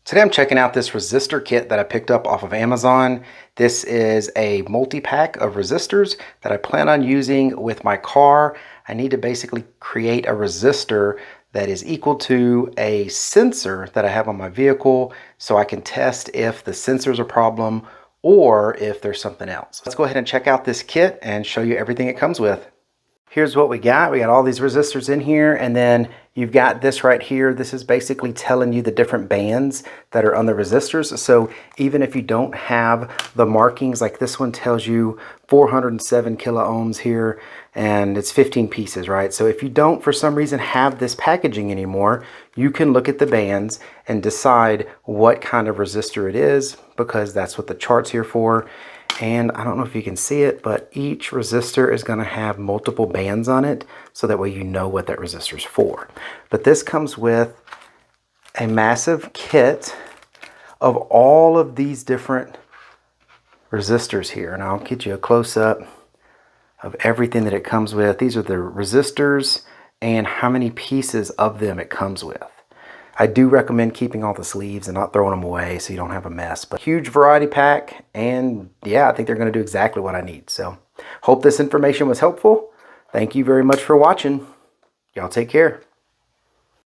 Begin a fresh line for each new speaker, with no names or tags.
Today I'm checking out this resistor kit that I picked up off of Amazon. This is a multi-pack of resistors that I plan on using with my car. I need to basically create a resistor that is equal to a sensor that I have on my vehicle so I can test if the sensor's a problem or if there's something else. Let's go ahead and check out this kit and show you everything it comes with. Here's what we got. We got all these resistors in here, and then you've got this right here. This is basically telling you the different bands that are on the resistors. So even if you don't have the markings, like this one tells you 407 kilo ohms here, and it's 15 pieces, right? So if you don't, for some reason, have this packaging anymore, you can look at the bands and decide what kind of resistor it is, because that's what the chart's here for. And I don't know if you can see it, but each resistor is going to have multiple bands on it, so that way you know what that resistor is for. But this comes with a massive kit of all of these different resistors here. And I'll get you a close-up of everything that it comes with. These are the resistors and how many pieces of them it comes with. I do recommend keeping all the sleeves and not throwing them away so you don't have a mess. But huge variety pack, and yeah, I think they're going to do exactly what I need. So hope this information was helpful. Thank you very much for watching. Y'all take care.